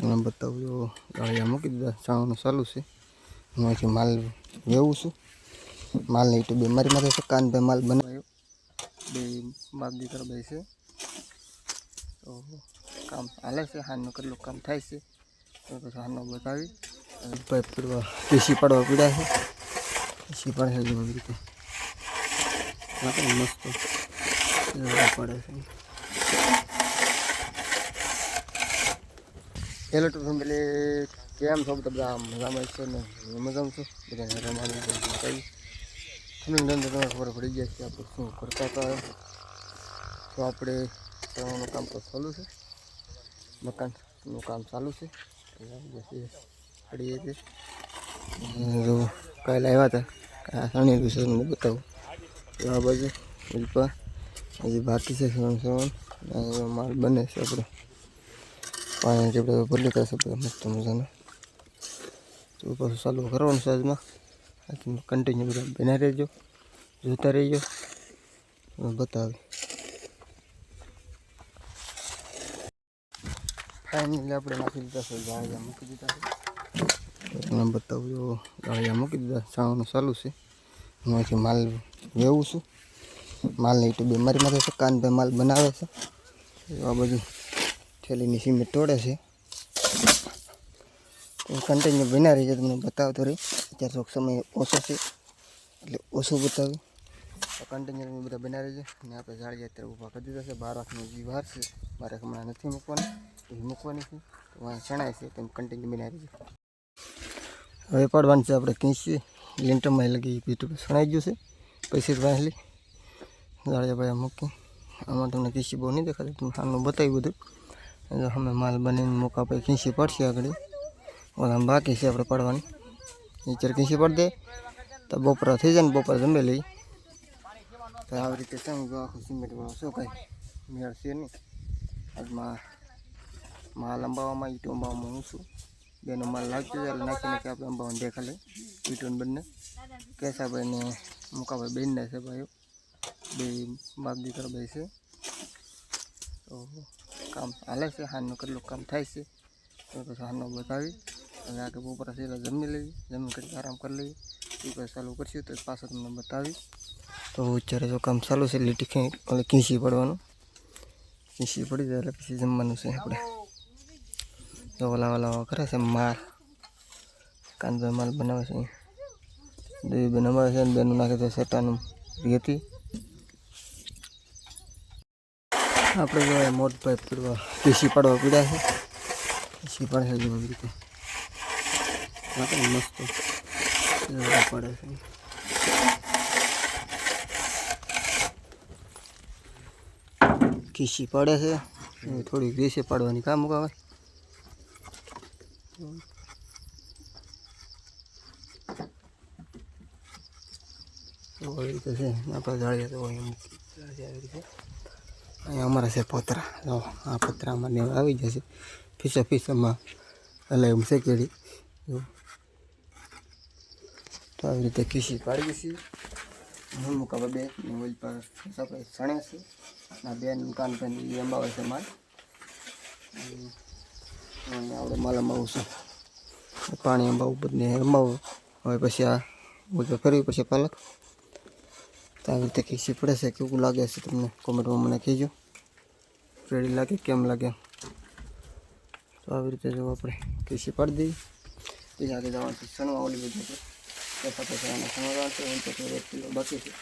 તમને બતાવું જો ગાળિયા મૂકી દીધા ચાવાનું ચાલુ છે. હું માલ વેવું છું. માલ નહીં તો બે મારી માથે છે. કાન બે માલ બનાવ્યો બે બાપ દીકરા બે છે. તો કામ હાલે છે. હાલનું કેટલું કામ થાય છે તો પછી હાલનો બતાવી પાઇપ કરવા પીસી પાડવા પીડ્યા છે. પીસી પાડે છે એવી રીતે મસ્ત પડે છે. હેલો ટુ ફેમિલી, કેમ છો બધા? મજામાં છે ને? મજામાં છું. બધાને રમાડી કહી તમને ખબર પડી જાય છે આપણે શું કરતા હતા. તો આપણે કરવાનું કામ તો ચાલુ છે. મકાનનું કામ ચાલુ છે. પડીએ છે જો કાલે આવ્યા હતા. સાણેલું છે મને બતાવું. આ બાજુ વિલ્પા હજી બાકી છે. માલ બને છે. આપણે પાણી જે બધા ભરી લેતા છે બધા મસ્ત મજાના. તો પાછું ચાલુ કરવાનું છે આજમાં. કન્ટિન્યુ બધા બના રહેજો, જોતા રહીજો, બતાવે. ફાઇનલી આપણે નાખી દીધા છે. ગાળિયા મૂકી દીધા છે. તમને બતાવું જો ગાળિયા મૂકી દીધા ચાવાનું ચાલુ છે. હું માલ વેવું છું. માલ નહીં તો બે મારી માથે છે. કાન બે માલ બનાવે છે. આ બધું થેલીની સિમેન્ટ તોડે છે. કન્ટિન્યુ બના રહી છે. તમને બતાવતો રહી. અત્યારે થોડોક સમય ઓછો છે એટલે ઓછું બતાવ્યું. કન્ટિન્યુ બધા બના રહી છે. અને આપણે જાળીએ અત્યારે ઊભા કરી દીધા છે. 12 આંખની જે વાર છે, 12 આંખ હમણાં નથી મૂકવાની, એ મૂકવાની છે. તો અહીંયા ચણાય છે તેમ કન્ટિન્યુ બના રહી છે. હવે પાડવાનું છે આપણે કીંચી લીંટરમાં લગી પીઠું સણાઈ ગયું છે. પછી વાહેલી જાળીયા ભાઈ મૂકી. આમાં તમને કીંચી બહુ નહીં દેખાતી. તમે સામનું બતાવ્યું બધું. અમે માલ બનીને મૂકા પછી કીંચી પડશે આગળ. ઓલા બાકી છે આપણે પડવાની. નીચે કીંચી પડી દે તો બપોરા થઈ જાય ને બપોર જમી લઈ. તો આવી રીતે સમજો આખું સિમેન્ટ વાળો શું કાંઈ મેળ છે નહીં. આજમાં માલ અંબાવામાં ઈટો અંબાવામાં હું છું. બેનો માલ લાગતો જાય એટલે નાખી નાખી આપણે અંબાવાનું દેખાડે. ઈટોને બંને કેસાભાઈ ને મુકાભાઈ બેનના છે ભાઈઓ. બે બાપ દીકરા બે છે. તો કામ હાલે છે. હાલનું કેટલું કામ થાય છે તો પછી હાલનો બતાવી. હવે આગળ બપોરા છે એટલે જમી લઈએ. જમી કરી આરામ કરી લઈએ. એ પછી ચાલુ કરશું તો પાછળ તમને બતાવી. તો અત્યારે જો કામ ચાલુ છે. લીટી ઓલે કીંચી પડવાનું. કીંચી પડી જાય એટલે પછી જમવાનું છે આપણે. તો ઓલા કરે છે માલ. કાંદો માલ બનાવે છે. દેવી બેન અમારે છે ને બેનું નાખે તો સેટાનું રેતી. આપણે જો મોટ પાઇપ કરવા પીસી પાડવા પીડ્યા છે. પીસી પાડે છે એવી રીતે મસ્ત પડે છે. કીસી પડે છે. થોડીક રેસે પાડવાની કામ મુકાવે. આવી રીતે છે. આપણે જાળીએ તો આવી રીતે. અહીંયા અમારા છે પોતરા. જો આ પતરામાં ને આવી જશે. ફીસામાં હલાવી શેકેડી. તો આવી રીતે કીસી પાડી છીએ. હું મુકાવા બે ઓઇલ પર આપણે સણે છે. ના બેન કાન પેન એ અંબાવે છે માલ. આપણે માલ અંબાવું છું. પાણી અંબાવું બધને અંબાવું. હવે પછી આ બધું ફેરવી પછી પાલક. તો આવી રીતે કીસી પડે છે. કેવું લાગે છે તમને કોમેન્ટમાં મને કહેજો. રેડી લાગે કેમ લાગે. તો આવી રીતે જો આપણે કીસી પાડી દઈએ. પછી આગળ જવાનું છે સણવા ઓલી બધી છે. સાથે સણવા જવાનું છે. 1 કિલો બાકી છે.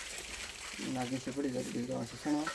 ના કીસી પડી જાય જવાનું છે સણવા.